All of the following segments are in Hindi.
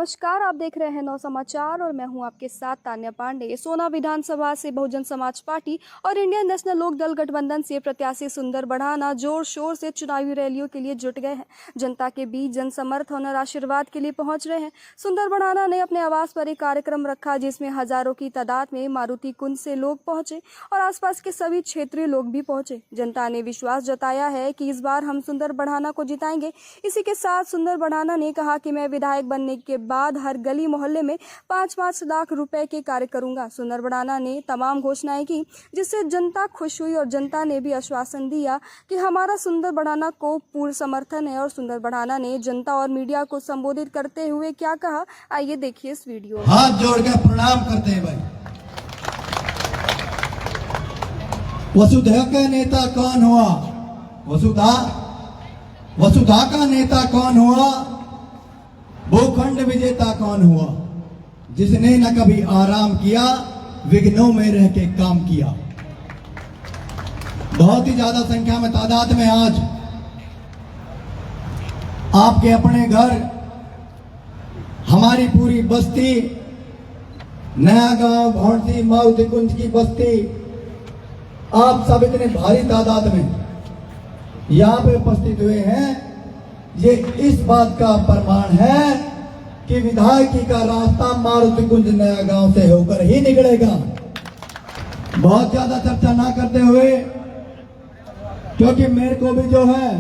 नमस्कार, आप देख रहे हैं नौ समाचार और मैं हूं आपके साथ तान्या पांडे। सोना विधानसभा से बहुजन समाज पार्टी और इंडियन नेशनल लोक दल गठबंधन से प्रत्याशी सुंदर बढ़ाना जोर शोर से चुनावी रैलियों के लिए जुट गए हैं। जनता के बीच जन समर्थन और आशीर्वाद के लिए पहुंच रहे हैं। सुंदर बढ़ाना ने अपने आवास पर एक कार्यक्रम रखा जिसमें हजारों की तादाद में मारुति कुंज से लोग पहुंचे और आसपास के सभी क्षेत्रीय लोग भी पहुंचे। जनता ने विश्वास जताया है कि इस बार हम सुंदर बढ़ाना को जिताएंगे। इसी के साथ सुंदर बढ़ाना ने कहा कि मैं विधायक बनने के बाद हर गली मोहल्ले में 5-5 लाख रुपए के कार्य करूंगा। सुंदर बढ़ाना ने तमाम घोषणाएं की जिससे जनता खुश हुई और जनता ने भी आश्वासन दिया कि हमारा सुंदर बढ़ाना को पूर्ण समर्थन है। और सुंदर बढ़ाना ने जनता और मीडिया को संबोधित करते हुए क्या कहा, आइए देखिए इस वीडियो में। हाथ जोड़ के प्रणाम करते हैं भाई। वसुधा का नेता कौन हुआ? वसुधा का नेता कौन हुआ? भूखंड विजेता कौन हुआ? जिसने न कभी आराम किया, विघ्नों में रह के काम किया। बहुत ही ज्यादा संख्या में तादाद में आज आपके अपने घर, हमारी पूरी बस्ती, नया गांव, भौंडसी, मारुति कुंज की बस्ती, आप सब इतने भारी तादाद में यहां पे उपस्थित हुए हैं। ये इस बात का प्रमाण है कि विधायकी का रास्ता मारुति कुंज नया गांव से होकर ही निकलेगा। बहुत ज्यादा चर्चा ना करते हुए, क्योंकि मेरे को भी जो है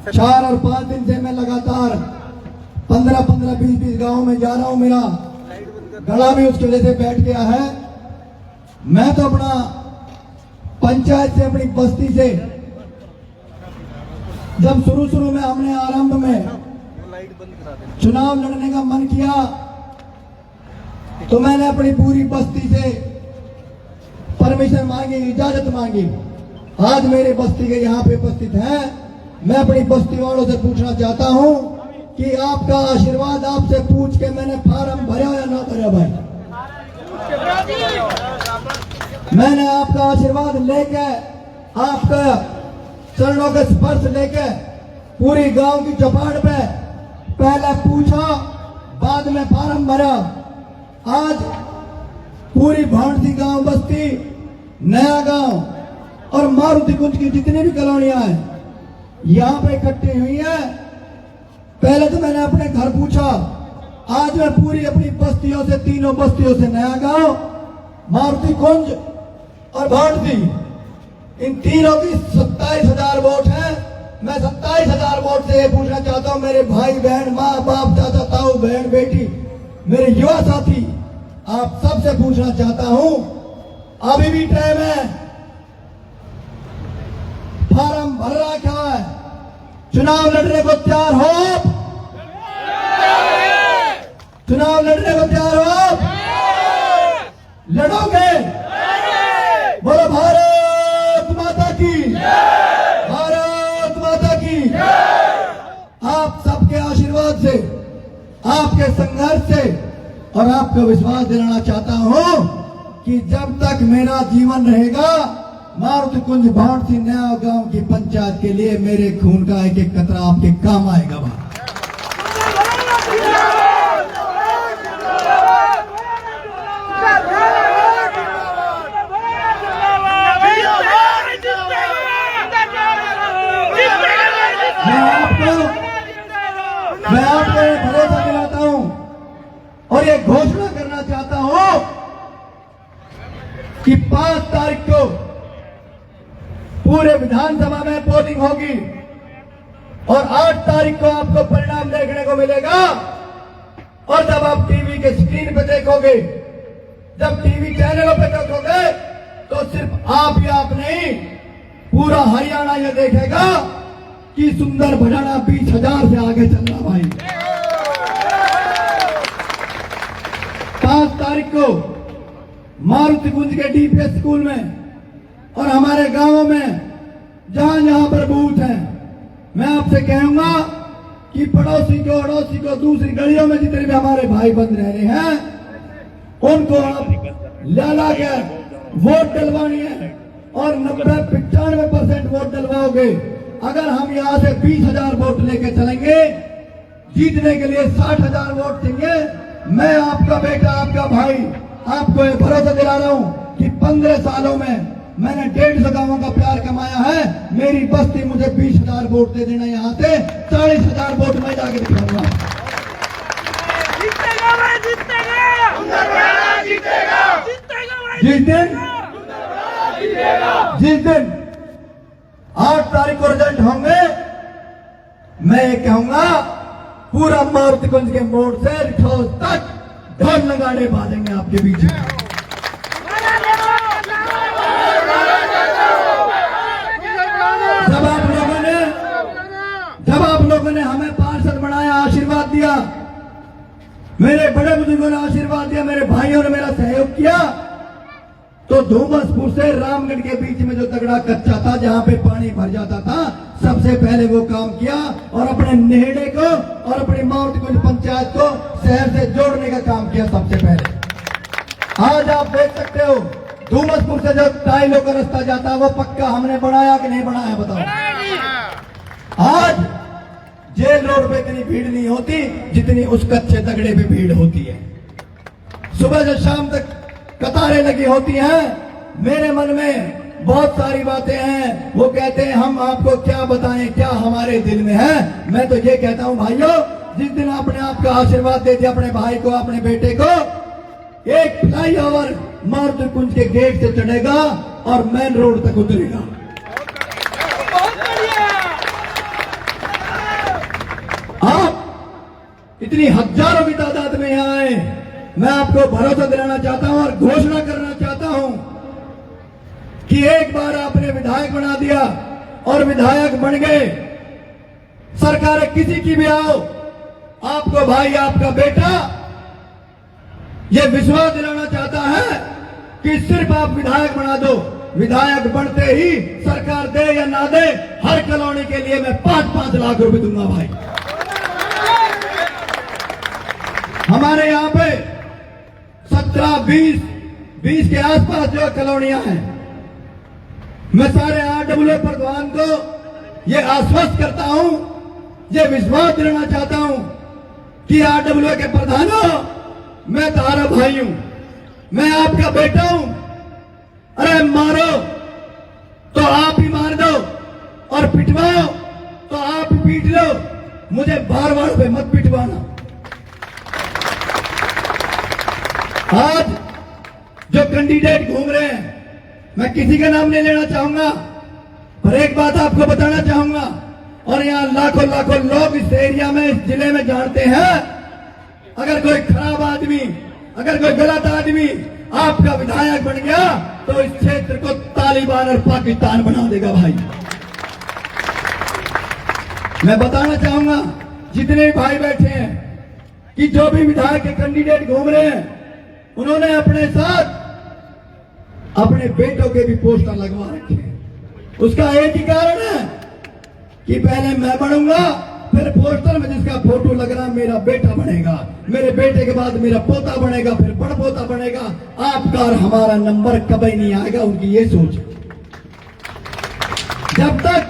4 और 5 दिन से मैं लगातार 15-15, 20-20 गांव में जा रहा हूं। मेरा गला भी उसकी वजह से बैठ गया है। मैं तो अपना पंचायत से, अपनी बस्ती से, जब शुरू में हमने आरंभ में चुनाव लड़ने का मन किया तो मैंने अपनी पूरी बस्ती से परमिशन मांगी, इजाजत मांगी। आज मेरे बस्ती के यहाँ पे उपस्थित हैं। मैं अपनी बस्ती वालों से पूछना चाहता हूँ कि आपका आशीर्वाद आपसे पूछ के मैंने फार्म भरा या ना भरा भाई? मैंने आपका आशीर्वाद लेके, आपका चरणों के स्पर्श लेके पूरी गांव की चौपाट पे पहले पूछा, बाद में फार्म भरा। आज पूरी भौंडसी गांव, बस्ती, नया गांव और मारुति कुंज की जितनी भी कॉलोनियां हैं यहां पे इकट्ठी हुई है। पहले तो मैंने अपने घर पूछा, आज मैं पूरी अपनी बस्तियों से, तीनों बस्तियों से, नया गांव, मारुति कुंज और भौंडसी, इन तीनों की 27,000 वोट हैं। मैं 27,000 वोट से ये पूछना चाहता हूं, मेरे भाई बहन, माँ बाप, चाचा ताऊ, बहन बेटी, मेरे युवा साथी, आप सबसे पूछना चाहता हूं, अभी भी टाइम है। फार्म भर रखा है, चुनाव लड़ने को तैयार हो आप? चुनाव लड़ने को तैयार हो आप? लड़ोगे? बोलो भारत माता की, भारत माता की। आप सबके आशीर्वाद से, आपके संघर्ष से और आपको विश्वास दिलाना चाहता हूं कि जब तक मेरा जीवन रहेगा, मारुति कुंज, भौंडसी, नया गांव की पंचायत के लिए मेरे खून का एक एक कतरा आपके काम आएगा। मैं आपको भरोसा दिलाता हूं और ये घोषणा करना चाहता हूं कि 5 तारीख को पूरे विधानसभा में पोलिंग होगी और 8 तारीख को आपको परिणाम देखने को मिलेगा। और जब आप टीवी के स्क्रीन पे देखोगे, जब टीवी चैनलों पे देखोगे, तो सिर्फ आप ही आप नहीं, पूरा हरियाणा ये देखेगा कि सुंदर बढ़ाना 20,000 से आगे चल रहा भाई। 5 तारीख को मारुति कुंज के डीपीएस स्कूल में और हमारे गांवों में जहां जहां पर बूथ है, मैं आपसे कहूंगा कि पड़ोसी को, अड़ोसी को, दूसरी गलियों में जितने भी हमारे भाई बंद रह रहे हैं, उनको आप ला के वोट डलवानी है और 90-95% वोट डलवाओगे। अगर हम यहां से 20,000 वोट लेके चलेंगे जीतने के लिए 60,000 वोट चाहिए। मैं आपका बेटा, आपका भाई, आपको ये भरोसा दिला रहा हूं कि 15 सालों में मैंने 150 गांवों का प्यार कमाया है। मेरी बस्ती मुझे 20,000 वोट दे देना, यहाँ से 40,000 वोट मैं जाके दिखाऊंगा। जीतेगा भाई, जीतेगा, जीतेगा, जीतेगा भाई, जिस दिन 8 तारीख को रिजल्ट होंगे, मैं ये कहूंगा पूरा मारुतिकुंज के मोड़ से रिठौर तक ढोल नगाड़े बाजेंगे आपके बीच में। जब आप लोगों ने हमें पार्षद बनाया, आशीर्वाद दिया, मेरे बड़े बुजुर्गों ने आशीर्वाद दिया, मेरे भाइयों ने मेरा सहयोग किया, तो धूमसपुर से रामगढ़ के बीच में जो तगड़ा कच्चा था, जहां पे पानी भर जाता था, सबसे पहले वो काम किया और अपने नेहड़े को और अपनी मारुतिकुंज पंचायत को शहर से जोड़ने का काम किया सबसे पहले। आज आप देख सकते हो धूमसपुर से जो टाइलों का रास्ता जाता है वो पक्का हमने बनाया कि नहीं बनाया, बताओ। आज जेल रोड पे इतनी भीड़ नहीं होती जितनी उस कच्चे तगड़े पे भीड़ होती है। सुबह से शाम तक कतारें लगी होती हैं। मेरे मन में बहुत सारी बातें हैं। वो कहते हैं हम आपको क्या बताएं, क्या हमारे दिल में है। मैं तो ये कहता हूं भाइयों, जिस दिन आपने आपका आशीर्वाद दे दिया अपने भाई को, अपने बेटे को, एक फ्लाईओवर मारुतिकुंज के गेट से चढ़ेगा और मेन रोड तक उतरेगा। आप इतनी हजारों की तादाद में यहाँ आए, मैं आपको भरोसा दिलाना चाहता हूं और घोषणा करना चाहता हूं कि एक बार आपने विधायक बना दिया और विधायक बन गए, सरकार किसी की भी आओ, आपको भाई, आपका बेटा ये विश्वास दिलाना चाहता है कि सिर्फ आप विधायक बना दो, विधायक बनते ही सरकार दे या ना दे, हर कॉलोनी के लिए मैं 5-5 लाख रुपए दूंगा भाई। हमारे यहाँ पे 17-20 के आसपास जो कॉलोनियां हैं, मैं सारे RWA प्रधान को ये आश्वस्त करता हूं, ये विश्वास दिलाना चाहता हूं कि RWA के प्रधानों, मैं तुम्हारा भाई हूं, मैं आपका बेटा हूं। अरे मारो तो आप ही मार दो और पिटवाओ तो आप ही पीट लो, मुझे बार बार पे मत पिटवाना। आज जो कैंडिडेट घूम रहे हैं, मैं किसी का नाम नहीं लेना चाहूंगा, पर एक बात आपको बताना चाहूंगा, और यहाँ लाखों लाखों लोग इस एरिया में, इस जिले में जानते हैं, अगर कोई खराब आदमी, अगर कोई गलत आदमी आपका विधायक बन गया तो इस क्षेत्र को तालिबान और पाकिस्तान बना देगा भाई। मैं बताना चाहूंगा जितने भाई बैठे हैं कि जो भी विधायक के कैंडिडेट घूम रहे हैं, उन्होंने अपने साथ अपने बेटों के भी पोस्टर लगवा रखे हैं। उसका एक ही कारण है कि पहले मैं बनूंगा, फिर पोस्टर में जिसका फोटो लग रहा मेरा बेटा बनेगा, मेरे बेटे के बाद मेरा पोता बनेगा, फिर बड़पोता बनेगा। आपका और हमारा नंबर कभी नहीं आएगा, उनकी ये सोच। जब तक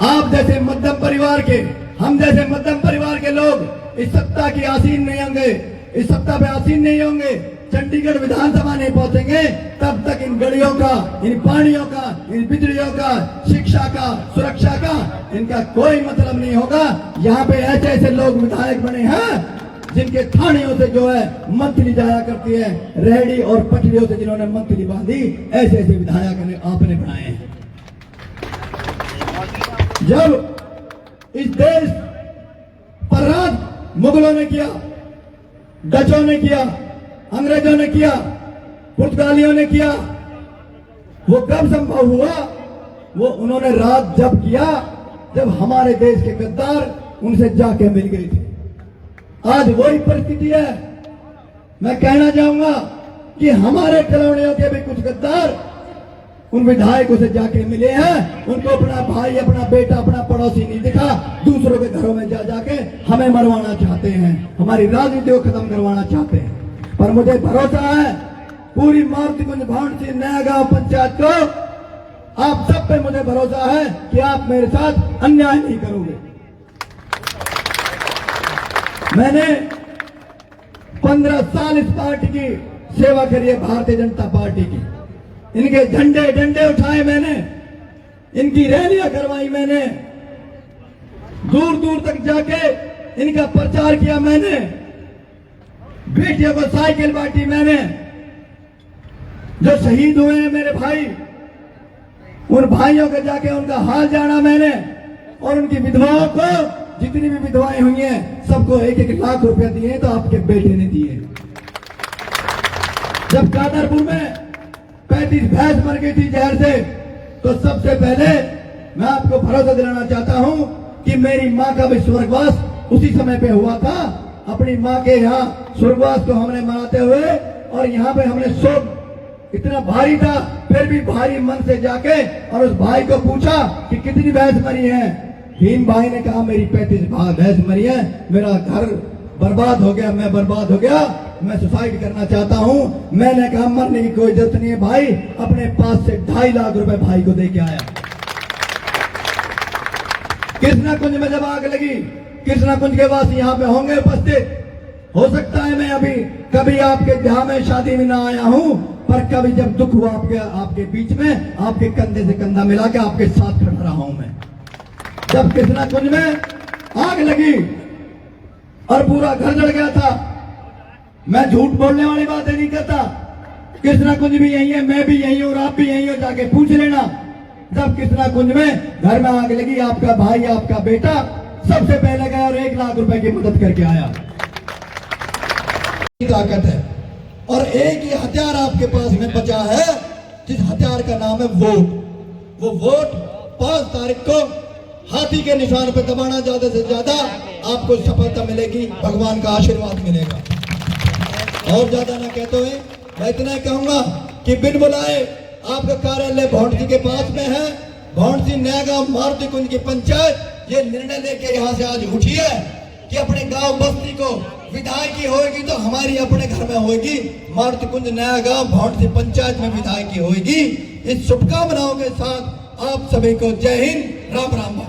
आप जैसे मध्यम परिवार के, हम जैसे मध्यम परिवार के लोग इस सत्ता की आसीन नहीं होंगे, इस सत्ता पे आसीन नहीं होंगे, चंडीगढ़ विधानसभा नहीं पहुंचेंगे, तब तक इन गलियों का, इन पानियों का, इन बिजलियों का, शिक्षा का, सुरक्षा का इनका कोई मतलब नहीं होगा। यहाँ पे ऐसे ऐसे लोग विधायक बने हैं जिनके थानियों से जो है मंथली जाया करती है, रेहड़ी और पटरियों से जिन्होंने मंथली बांधी, ऐसे ऐसे विधायक आपने बनाए हैं। जब इस देश पर राज मुगलों ने किया, डचों ने किया, अंग्रेजों ने किया, पुर्तगालियों ने किया, वो कब संभव हुआ? वो उन्होंने राज जब किया जब हमारे देश के गद्दार उनसे जाके मिल गए थे। आज वही परिस्थिति है। मैं कहना चाहूंगा कि हमारे कॉलोनियों के भी कुछ गद्दार उन विधायकों से जाके मिले हैं, उनको अपना भाई, अपना बेटा, अपना पड़ोसी नहीं दिखा, दूसरों के घरों में जा जाके हमें मरवाना चाहते हैं, हमारी राजनीति को खत्म करवाना चाहते हैं। पर मुझे भरोसा है पूरी मारुतिकुंज भावनसी नया गांव पंचायत को, आप सब पे मुझे भरोसा है कि आप मेरे साथ अन्याय नहीं करोगे। मैंने 15 साल इस पार्टी की सेवा करी है, भारतीय जनता पार्टी की। इनके झंडे डंडे उठाए मैंने, इनकी रैलियां करवाई मैंने, दूर दूर तक जाके इनका प्रचार किया मैंने, बेटियों को साइकिल बांटी मैंने। जो शहीद हुए हैं मेरे भाई, उन भाइयों के जाके उनका हाल जाना मैंने, और उनकी विधवाओं को, जितनी भी विधवाएं हुई हैं, सबको 1-1 लाख रुपए दिए तो आपके बेटे ने दिए। जब कादरपुर में 35 भैंस मर गई थी जहर से, तो सबसे पहले मैं आपको भरोसा दिलाना चाहता हूं कि मेरी मां का भी स्वर्गवास उसी समय पे हुआ था। अपनी मां के यहाँ स्वर्गवास को हमने मनाते हुए, और यहाँ पे हमने शोक इतना भारी था, फिर भी भारी मन से जाके और उस भाई को पूछा कि कितनी भैंस मरी है। भीम भाई ने कहा मेरी 35 भैंस मरी है, मेरा घर बर्बाद हो गया, मैं बर्बाद हो गया, मैं सुसाइड करना चाहता हूं। मैंने कहा मरने की कोई जरूरत नहीं है भाई, अपने पास से 2.5 लाख रुपए भाई को दे के आया। कृष्णा कुंज में जब आग लगी, कृष्णा कुंज के वासी यहाँ पे होंगे उपस्थित। हो सकता है मैं अभी कभी आपके ब्याह में शादी में ना आया हूं, पर कभी जब दुख हुआ आपके बीच में, आपके कंधे से कंधा मिला के आपके साथ खड़ा रहा हूं मैं। जब कृष्णा कुंज में आग लगी और पूरा घर जल गया था, मैं झूठ बोलने वाली बातें नहीं करता। कृष्णा कुंज भी यही है, मैं भी यही हूं, और आप भी यही हो, जाके पूछ लेना। जब कृष्णा कुंज में घर में आग लगी, आपका भाई, आपका बेटा सबसे पहले गया और 1 लाख रुपए की मदद करके आया। ताकत है, और एक ही हथियार आपके पास में बचा है, जिस हथियार का नाम है वोट। वो वोट 5 तारीख को हाथी के निशान पे दबाना, ज्यादा से ज्यादा आपको सफलता मिलेगी, भगवान का आशीर्वाद मिलेगा। और ज्यादा ना कहते हुए मैं इतना ही कहूंगा कि बिन बुलाए आपका कार्यालय भौंडसी के पास में है। भौंडसी नया गांव मारुति कुंज की पंचायत ये निर्णय लेके यहाँ से आज उठी है कि अपने गांव बस्ती को विधायकी होगी तो हमारी अपने घर में होगी, मारुति कुंज नया गांव भौंडसी पंचायत में विधायकी होगी। इस शुभकामनाओं के साथ आप सभी को जय हिंद, राम राम।